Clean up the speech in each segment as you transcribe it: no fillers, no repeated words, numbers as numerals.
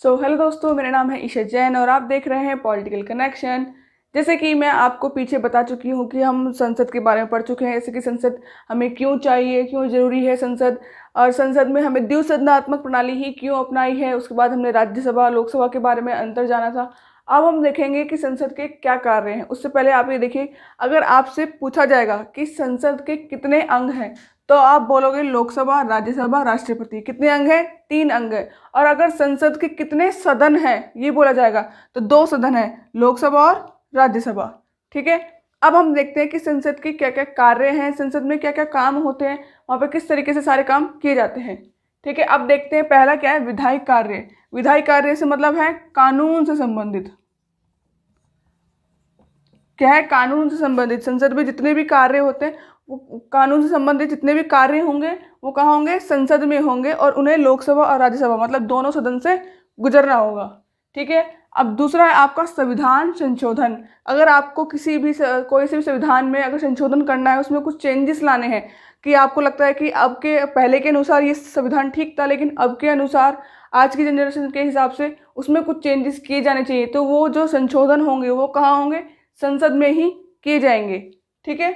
Hello दोस्तों, मेरा नाम है ईशा जैन और आप देख रहे हैं पॉलिटिकल कनेक्शन। जैसे कि मैं आपको पीछे बता चुकी हूँ कि हम संसद के बारे में पढ़ चुके हैं, जैसे कि संसद हमें क्यों चाहिए, क्यों ज़रूरी है संसद, और संसद में हमें द्विसदनात्मक प्रणाली ही क्यों अपनाई है। उसके बाद हमने राज्यसभा लोकसभा के बारे में अंतर जाना था। अब हम देखेंगे कि संसद के क्या कार्य हैं। उससे पहले आप ये देखिए, अगर आपसे पूछा जाएगा कि संसद के कितने अंग हैं तो आप बोलोगे लोकसभा, राज्यसभा, राष्ट्रपति। कितने अंग हैं? 3 अंग हैं। और अगर संसद के कितने सदन हैं ये बोला जाएगा तो 2 सदन हैं, लोकसभा और राज्यसभा। ठीक है, अब हम देखते हैं कि संसद के क्या क्या कार्य हैं, संसद में क्या क्या काम होते हैं, वहाँ पर किस तरीके से सारे काम किए जाते हैं। ठीक है, अब देखते हैं पहला क्या है, विधायी कार्य। विधायी कार्य से मतलब है कानून से संबंधित। क्या है? कानून से संबंधित। संसद में जितने भी कार्य होते हैं वो कानून से संबंधित जितने भी कार्य होंगे वो कहाँ होंगे? संसद में होंगे, और उन्हें लोकसभा और राज्यसभा मतलब दोनों सदन से गुजरना होगा। ठीक है, अब दूसरा है आपका संविधान संशोधन। अगर आपको कोई से भी संविधान में अगर संशोधन करना है, उसमें कुछ चेंजेस लाने हैं, कि आपको लगता है कि अब के पहले के अनुसार ये संविधान ठीक था लेकिन अब के अनुसार आज की जनरेशन के हिसाब से उसमें कुछ चेंजेस किए जाने चाहिए, तो वो जो संशोधन होंगे वो कहाँ होंगे? संसद में ही किए जाएंगे। ठीक है,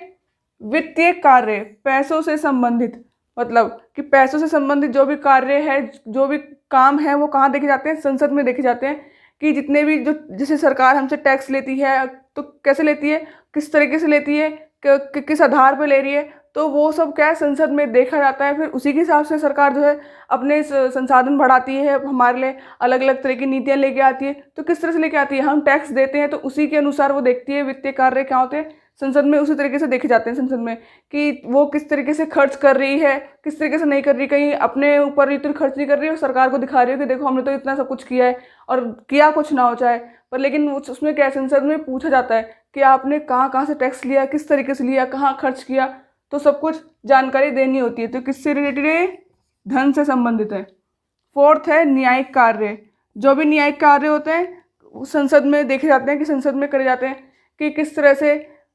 वित्तीय कार्य, पैसों से संबंधित, मतलब कि पैसों से संबंधित जो भी कार्य है, जो भी काम है वो कहाँ देखे जाते हैं? संसद में देखे जाते हैं। कि जितने भी जो जैसे सरकार हमसे टैक्स लेती है तो कैसे लेती है, किस तरीके से लेती है, किस आधार पर ले रही है, तो वो सब क्या है संसद में देखा जाता है। फिर उसी के हिसाब से सरकार जो है अपने संसाधन बढ़ाती है, हमारे लिए अलग अलग तरह की नीतियाँ लेके आती है। तो किस तरह से लेके आती है? हम टैक्स देते हैं तो उसी के अनुसार वो देखती है वित्तीय कार्य क्या होते हैं संसद में, उसी तरीके से देखे जाते हैं संसद में, कि वो किस तरीके से खर्च कर रही है, किस तरीके से नहीं कर रही, कहीं अपने ऊपर इतनी खर्च नहीं कर रही है और सरकार को दिखा रही है कि देखो हमने तो इतना सब कुछ किया है और किया कुछ ना हो चाहे पर। लेकिन उसमें क्या, संसद में पूछा जाता है कि आपने कहाँ कहाँ से टैक्स लिया, किस तरीके से लिया, कहाँ खर्च किया, तो सब कुछ जानकारी देनी होती है। तो किससे रिलेटेड है? धन से संबंधित है। फोर्थ है न्यायिक कार्य। जो भी न्यायिक कार्य होते हैं संसद में देखे जाते हैं, कि संसद में करे जाते हैं कि किस तरह से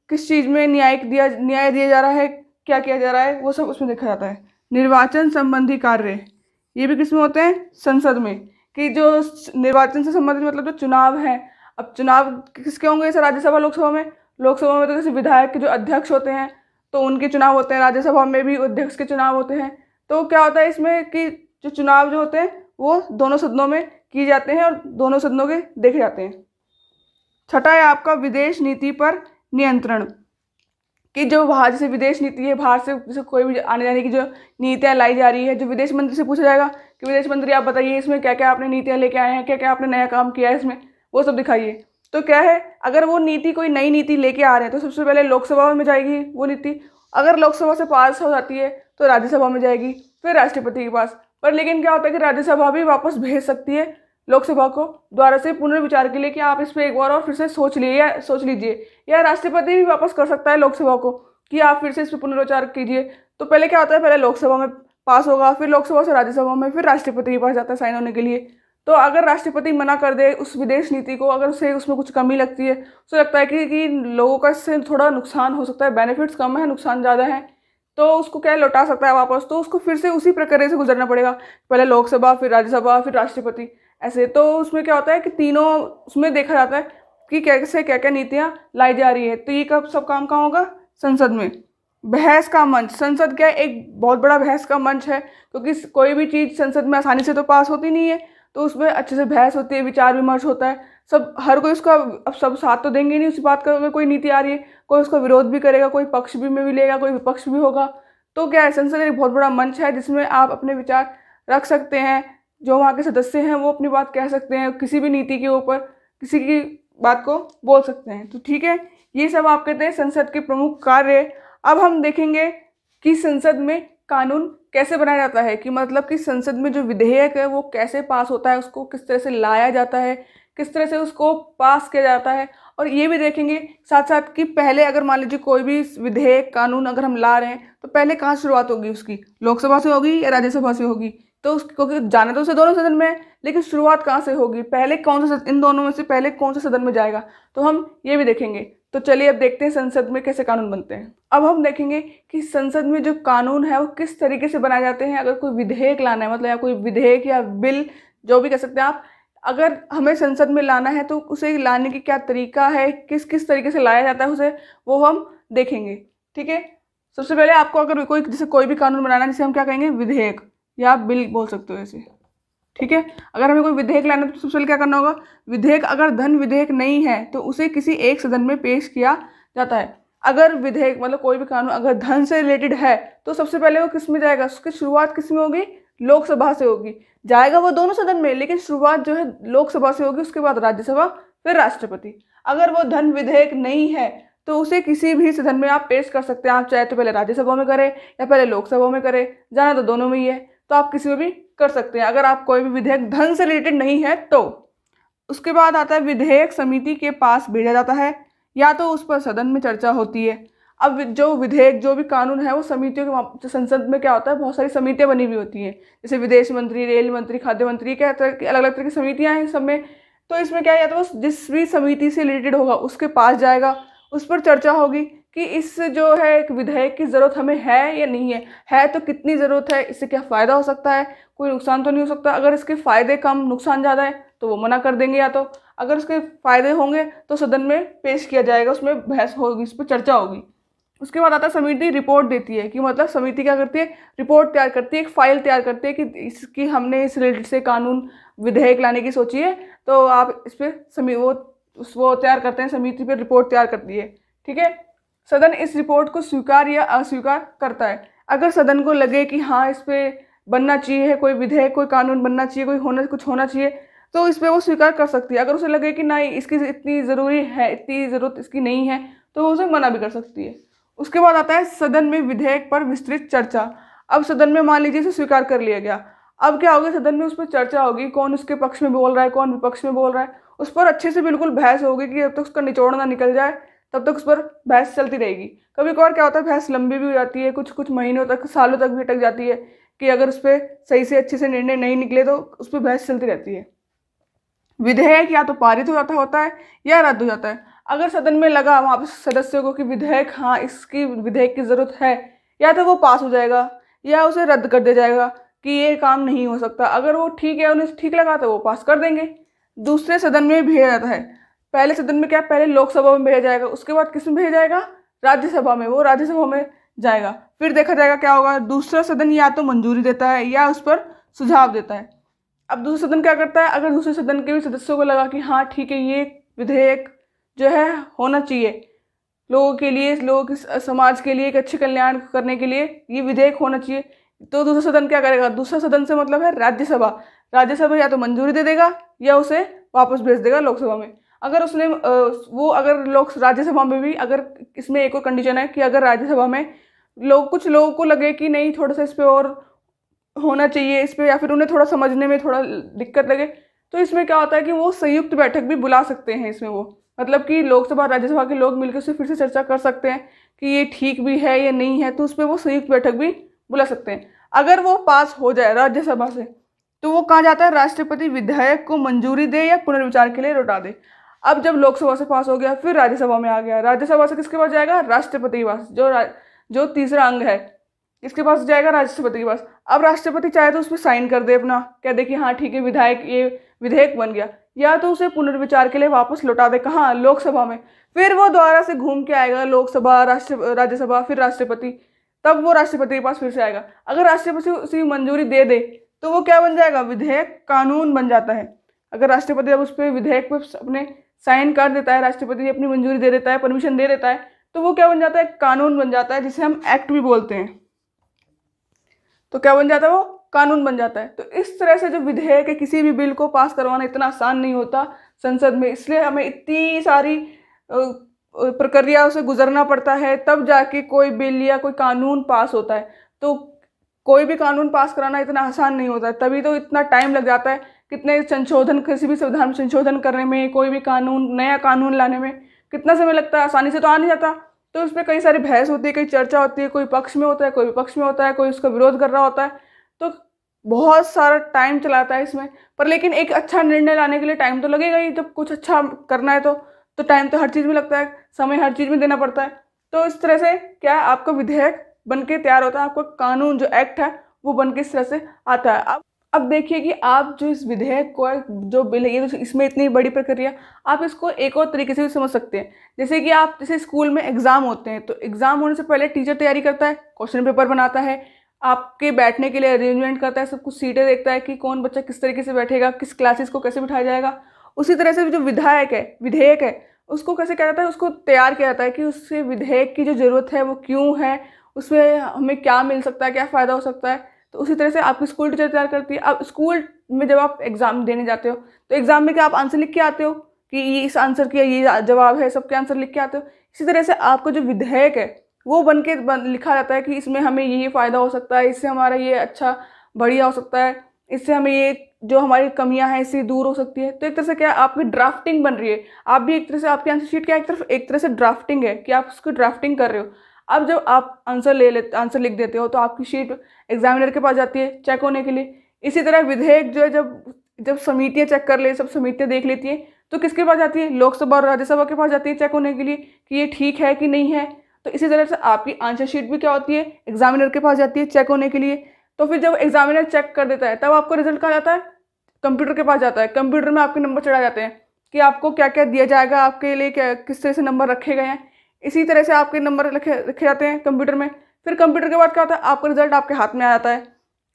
किस चीज़ में न्याय दिया जा रहा है, क्या किया जा रहा है, वो सब उसमें देखा जाता है। निर्वाचन संबंधी कार्य, ये भी किस में होते हैं? संसद में। कि जो निर्वाचन से संबंधित मतलब जो चुनाव है, अब चुनाव किसके होंगे? जैसे राज्यसभा लोकसभा में, लोकसभा में तो जैसे विधायक के जो अध्यक्ष होते हैं तो उनके चुनाव होते हैं, राज्यसभा में भी अध्यक्ष के चुनाव होते हैं। तो क्या होता है इसमें कि जो चुनाव जो होते हैं वो दोनों सदनों में किए जाते हैं और दोनों सदनों के देखे जाते हैं। छठा है आपका विदेश नीति पर नियंत्रण। कि जो बाहर जैसे विदेश नीति है, बाहर से जैसे कोई भी आने जाने की जो नीतियाँ लाई जा रही है, जो विदेश मंत्री से पूछा जाएगा कि विदेश मंत्री आप बताइए इसमें क्या क्या आपने नीतियाँ लेके आए हैं, क्या क्या आपने नया काम किया है इसमें, वो सब दिखाइए। तो क्या है, अगर वो नीति कोई नई नीति लेके आ रहे हैं तो सबसे पहले लोकसभा में जाएगी वो नीति। अगर लोकसभा से पास हो जाती है तो राज्यसभा में जाएगी, फिर राष्ट्रपति के पास। पर लेकिन क्या होता है कि राज्यसभा भी वापस भेज सकती है लोकसभा को दोबारा से पुनर्विचार के लिए कि आप इस पर एक बार और फिर से सोच लीजिए, या राष्ट्रपति भी वापस कर सकता है लोकसभा को कि आप फिर से इस पर पुनर्विचार कीजिए। तो पहले क्या होता है, पहले लोकसभा में पास होगा, फिर लोकसभा से राज्यसभा में, फिर राष्ट्रपति के पास जाता है साइन होने के लिए। तो अगर राष्ट्रपति मना कर दे उस विदेश नीति को, अगर उसे उसमें कुछ कमी लगती है, उसे लगता है कि लोगों का इससे थोड़ा नुकसान हो सकता है, बेनिफिट्स कम है नुकसान ज़्यादा है, तो उसको क्या लौटा सकता है वापस। तो उसको फिर से उसी प्रक्रिया से गुजरना पड़ेगा, पहले लोकसभा, फिर राज्यसभा, फिर राष्ट्रपति, ऐसे। तो उसमें क्या होता है कि तीनों उसमें देखा जाता है कि कैसे क्या क्या नीतियाँ लाई जा रही है। तो ये कब सब काम कहाँ होगा? संसद में। बहस का मंच। संसद क्या एक बहुत बड़ा बहस का मंच है, क्योंकि कोई भी चीज़ संसद में आसानी से तो पास होती नहीं है, तो उसमें अच्छे से बहस होती है, विचार विमर्श होता है। सब हर कोई उसका अब सब साथ तो देंगे नहीं उस बात का। अगर कोई नीति आ रही है कोई उसका विरोध भी करेगा, कोई पक्ष भी में भी लेगा, कोई विपक्ष भी होगा। तो क्या है, संसद एक बहुत बड़ा मंच है जिसमें आप अपने विचार रख सकते हैं, जो वहाँ के सदस्य हैं वो अपनी बात कह सकते हैं, किसी भी नीति के ऊपर किसी की बात को बोल सकते हैं। तो ठीक है, ये सब आप कहते हैं संसद के प्रमुख कार्य। अब हम देखेंगे कि संसद में कानून कैसे बनाया जाता है, कि मतलब कि संसद में जो विधेयक है वो कैसे पास होता है, उसको किस तरह से लाया जाता है, किस तरह से उसको पास किया जाता है। और ये भी देखेंगे साथ साथ कि पहले अगर मान लीजिए कोई भी विधेयक कानून अगर हम ला रहे हैं तो पहले कहाँ शुरुआत होगी उसकी? लोकसभा से होगी या राज्यसभा से होगी? तो क्योंकि जाने तो उसे दोनों सदन में है, लेकिन शुरुआत कहाँ से होगी, पहले कौन सा इन दोनों में से पहले कौन सा सदन में जाएगा, तो हम ये भी देखेंगे। तो चलिए अब देखते हैं संसद में कैसे कानून बनते हैं। अब हम देखेंगे कि संसद में जो कानून है वो किस तरीके से बनाए जाते हैं। अगर कोई विधेयक लाना है, मतलब या कोई विधेयक या बिल जो भी कह सकते हैं आप, अगर हमें संसद में लाना है तो उसे लाने की क्या तरीका है, किस किस तरीके से लाया जाता है उसे, वो हम देखेंगे। ठीक है, सबसे पहले आपको अगर कोई भी कानून बनाना है, जिसे हम क्या कहेंगे, विधेयक या बिल बोल सकते हो ऐसे। ठीक है, अगर हमें कोई विधेयक लाना है तो सबसे पहले क्या करना होगा, विधेयक अगर धन विधेयक नहीं है तो उसे किसी एक सदन में पेश किया जाता है। अगर विधेयक मतलब कोई भी कानून अगर धन से रिलेटेड है तो सबसे पहले वो किस में जाएगा, उसकी शुरुआत किस में होगी, लोकसभा से होगी। जाएगा वो दोनों सदन में, लेकिन शुरुआत जो है लोकसभा से होगी, उसके बाद राज्यसभा, फिर राष्ट्रपति। अगर वो धन विधेयक नहीं है तो उसे किसी भी सदन में आप पेश कर सकते हैं। आप चाहे तो पहले राज्यसभा में करें या पहले लोकसभा में करें, जाना तो दोनों में ही है, तो आप किसी में भी कर सकते हैं अगर आप कोई भी विधेयक धन से रिलेटेड नहीं है तो। उसके बाद आता है विधेयक समिति के पास भेजा जाता है या तो उस पर सदन में चर्चा होती है। अब जो विधेयक जो भी कानून है वो समितियों के संसद में क्या होता है, बहुत सारी समितियां बनी हुई होती हैं, जैसे विदेश मंत्री, रेल मंत्री, खाद्य मंत्री, क्या तरह की अलग अलग तरह की समितियां हैं सब में। तो इसमें क्या है, या तो वो जिस भी समिति से रिलेटेड होगा उसके पास जाएगा, उस पर चर्चा होगी कि इस जो है एक विधेयक की ज़रूरत हमें है या नहीं है तो कितनी ज़रूरत है, इससे क्या फ़ायदा हो सकता है, कोई नुकसान तो नहीं हो सकता। अगर इसके फ़ायदे कम नुकसान ज़्यादा है तो वो मना कर देंगे, या तो अगर उसके फ़ायदे होंगे तो सदन में पेश किया जाएगा, उसमें बहस होगी, इस पर चर्चा होगी। उसके बाद आता है समिति रिपोर्ट देती है, कि मतलब समिति क्या करती है, रिपोर्ट तैयार करती है, एक फाइल तैयार करती है कि इसकी हमने इस रिलेटेड से कानून विधेयक लाने की सोची है, तो आप इस पर वो तैयार करते हैं, समिति पर रिपोर्ट तैयार करती है। ठीक है, सदन इस रिपोर्ट को स्वीकार या अस्वीकार करता है। अगर सदन को लगे कि हाँ इस पर बनना चाहिए, कोई विधेयक, कोई कानून बनना चाहिए, कुछ होना चाहिए, तो इस पर वो स्वीकार कर सकती है। अगर उसे लगे कि नहीं इसकी इतनी ज़रूरी है, इतनी ज़रूरत इसकी नहीं है, तो वो उसे मना भी कर सकती है। उसके बाद आता है सदन में विधेयक पर विस्तृत चर्चा। अब सदन में मान लीजिए इसे स्वीकार कर लिया गया, अब क्या होगा, सदन में उस पर चर्चा होगी, कौन उसके पक्ष में बोल रहा है, कौन विपक्ष में बोल रहा है, उस पर अच्छे से बिल्कुल बहस होगी कि जब तक उसका निचोड़ ना निकल जाए तब तक उस पर बहस चलती रहेगी। कभी कभार क्या होता है, बहस लंबी भी हो जाती है, कुछ कुछ महीनों तक, सालों तक भी अटक जाती है, कि अगर उस पर सही से अच्छे से निर्णय नहीं निकले तो उस पर बहस चलती रहती है। विधेयक या तो पारित हो जाता होता है या रद्द हो जाता है। अगर सदन में लगा वहाँ पर सदस्यों को कि विधेयक, हाँ इसकी विधेयक की ज़रूरत है, या तो वो पास हो जाएगा या उसे रद्द कर दिया जाएगा कि ये काम नहीं हो सकता। अगर वो ठीक है, उन्हें ठीक लगा तो वो पास कर देंगे। दूसरे सदन में भेजा जाता है। पहले सदन में क्या, पहले लोकसभा में भेजा जाएगा, उसके बाद किस में भेजा जाएगा, राज्यसभा में, वो राज्यसभा में जाएगा। फिर देखा जाएगा क्या होगा, दूसरा सदन या तो मंजूरी देता है या उस पर सुझाव देता है। अब दूसरा सदन क्या करता है, अगर दूसरे सदन के भी सदस्यों को लगा कि हाँ ठीक है ये विधेयक जो है होना चाहिए, लोगों के लिए, लोगों के समाज के लिए एक अच्छे कल्याण करने के लिए ये विधेयक होना चाहिए, तो दूसरा सदन क्या करेगा, दूसरा सदन से मतलब है राज्यसभा, राज्यसभा या तो मंजूरी दे देगा या उसे वापस भेज देगा लोकसभा में। अगर उसने अगर राज्यसभा में भी, अगर इसमें एक और कंडीशन है कि अगर राज्यसभा में कुछ लोगों को लगे कि नहीं थोड़ा सा इस पर और होना चाहिए इस पर, या फिर उन्हें थोड़ा समझने में थोड़ा दिक्कत लगे, तो इसमें क्या होता है कि वो संयुक्त बैठक भी बुला सकते हैं। इसमें वो मतलब कि लोकसभा राज्यसभा के लोग मिलकर उससे फिर से चर्चा कर सकते हैं कि ये ठीक भी है या नहीं है, तो उस पर वो संयुक्त बैठक भी बुला सकते हैं। अगर वो पास हो जाए राज्यसभा से तो वो कहाँ जाता है, राष्ट्रपति विधेयक को मंजूरी दे या पुनर्विचार के लिए लौटा दे। अब जब लोकसभा से पास हो गया फिर राज्यसभा में आ गया, राज्यसभा से किसके पास जाएगा, राष्ट्रपति के पास, जो तीसरा अंग है इसके पास जाएगा, राष्ट्रपति के पास। अब राष्ट्रपति चाहे तो उस पर साइन कर दे, अपना कह दे कि हाँ ठीक है ये विधेयक बन गया, या तो उसे पुनर्विचार के लिए वापस लौटा दे, कहाँ, लोकसभा में। फिर वो दोबारा से घूम के आएगा लोकसभा, राज्यसभा, फिर राष्ट्रपति, तब वो राष्ट्रपति के पास फिर से आएगा। अगर राष्ट्रपति उसी मंजूरी दे दे तो वो क्या बन जाएगा, विधेयक कानून बन जाता है। अगर राष्ट्रपति अब उस पर विधेयक पर अपने साइन कर देता है, राष्ट्रपति अपनी मंजूरी दे देता है, परमिशन दे देता है, तो वो क्या बन जाता है, कानून बन जाता है, जिसे हम एक्ट भी बोलते हैं। तो क्या बन जाता है, वो कानून बन जाता है। तो इस तरह से जो विधेयक है, किसी भी बिल को पास करवाना इतना आसान नहीं होता संसद में, इसलिए हमें इतनी सारी प्रक्रियाओं से गुजरना पड़ता है, तब जाके कोई बिल या कोई कानून पास होता है। तो कोई भी कानून पास कराना इतना आसान नहीं होता है, तभी तो इतना टाइम लग जाता है। कितने संशोधन, किसी भी संविधान में संशोधन करने में, कोई भी कानून, नया कानून लाने में कितना समय लगता है, आसानी से तो आ नहीं जाता। तो उसमें कई सारी बहस होती है, कई चर्चा होती है, कोई पक्ष में होता है, कोई विपक्ष में होता है, कोई उसका विरोध कर रहा होता है, तो बहुत सारा टाइम चलाता है इसमें। पर लेकिन एक अच्छा निर्णय लाने के लिए टाइम तो लगेगा ही, जब कुछ अच्छा करना है तो टाइम तो हर चीज़ में लगता है, समय हर चीज़ में देना पड़ता है। तो इस तरह से क्या आपका विधेयक बन के तैयार होता है, आपका कानून जो एक्ट है वो बन के इस तरह से आता है। अब अब देखिए कि आप जो इस विधेयक को जो बिल है, ये तो इसमें इतनी बड़ी प्रक्रिया, आप इसको एक और तरीके से भी समझ सकते हैं। जैसे कि आप जैसे स्कूल में एग्ज़ाम होते हैं, तो एग्ज़ाम होने से पहले टीचर तैयारी करता है, क्वेश्चन पेपर बनाता है, आपके बैठने के लिए अरेंजमेंट करता है, सब कुछ सीटें देखता है कि कौन बच्चा किस तरीके से बैठेगा, किस क्लासेस को कैसे बिठाया जाएगा। उसी तरह से जो विधेयक है, उसको कैसे किया जाता है, उसको तैयार किया जाता है कि उससे विधेयक की जो ज़रूरत है वो क्यों है, उसमें हमें क्या मिल सकता है, क्या फ़ायदा हो सकता है। तो उसी तरह से आपकी स्कूल टीचर तैयार करती है। अब स्कूल में जब आप एग्ज़ाम देने जाते हो, तो एग्ज़ाम में क्या आप आंसर लिख के आते हो कि ये इस आंसर का ये जवाब है, सबके आंसर लिख के आते हो। इसी तरह से आपका जो विधेयक है वो लिखा जाता है कि इसमें हमें ये फ़ायदा हो सकता है, इससे हमारा ये अच्छा बढ़िया हो सकता है, इससे हमें ये जो हमारी कमियां हैं इससे दूर हो सकती है। तो एक तरह से क्या आपकी ड्राफ्टिंग बन रही है। आप भी एक तरह से, आपकी आंसर शीट क्या एक तरह से ड्राफ्टिंग है कि आप उसको ड्राफ्टिंग कर रहे हो। अब जब आप आंसर लिख देते हो तो आपकी शीट एग्जामिनर के पास जाती है चेक होने के लिए। इसी तरह विधेयक जो है जब जब समितियाँ चेक कर ले, सब समितियाँ देख लेती हैं, तो किसके पास जाती है? लोकसभा और राज्यसभा के पास जाती है चेक होने के लिए कि ये ठीक है कि नहीं है। तो इसी तरह से आपकी आंसर शीट भी क्या होती है? एग्जामिनर के पास जाती है चेक होने के लिए। तो फिर जब एग्जामिनर चेक कर देता है तब आपको रिजल्ट कहाँ जाता है? कंप्यूटर के पास जाता है। कंप्यूटर में आपके नंबर चढ़ा जाते हैं कि आपको क्या क्या दिया जाएगा, आपके लिए क्या किस तरह से नंबर रखे गए हैं। इसी तरह से आपके नंबर रखे जाते हैं कंप्यूटर में। फिर कंप्यूटर के बाद क्या होता है? आपका रिजल्ट आपके हाथ में आ जाता है।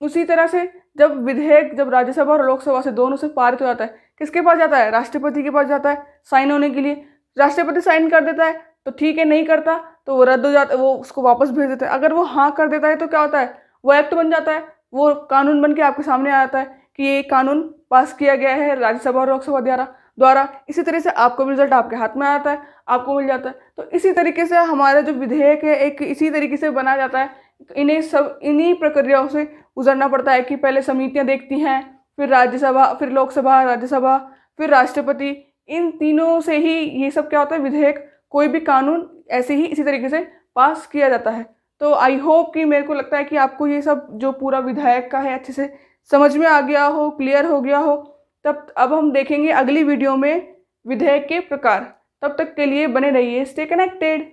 उसी तरह से जब राज्यसभा और लोकसभा से दोनों से पारित हो जाता है, किसके पास जाता है? राष्ट्रपति के पास जाता है साइन होने के लिए। राष्ट्रपति साइन कर देता है तो ठीक है, नहीं करता तो वो रद्द हो जाता है, वो उसको वापस भेज देता है। अगर वो हाँ कर देता है तो क्या होता है? वो एक्ट बन जाता है, वो कानून बन के आपके सामने आ जाता है कि ये कानून पास किया गया है राज्यसभा और लोकसभा द्वारा। इसी तरह से आपको भी रिजल्ट आपके हाथ में आ जाता है, आपको मिल जाता है। तो इसी तरीके से हमारा जो विधेयक है एक इसी तरीके से बनाया जाता है। इन्हीं प्रक्रियाओं से गुजरना पड़ता है कि पहले समितियां देखती हैं, फिर राज्यसभा, फिर लोकसभा, राज्यसभा, फिर राष्ट्रपति। इन तीनों से ही ये सब क्या होता है? विधेयक, कोई भी कानून ऐसे ही इसी तरीके से पास किया जाता है। तो आई होप कि, मेरे को लगता है कि आपको ये सब जो पूरा विधायक का है अच्छे से समझ में आ गया हो, क्लियर हो गया हो। तब अब हम देखेंगे अगली वीडियो में विधेयक के प्रकार। तब तक के लिए बने रहिए, स्टे कनेक्टेड।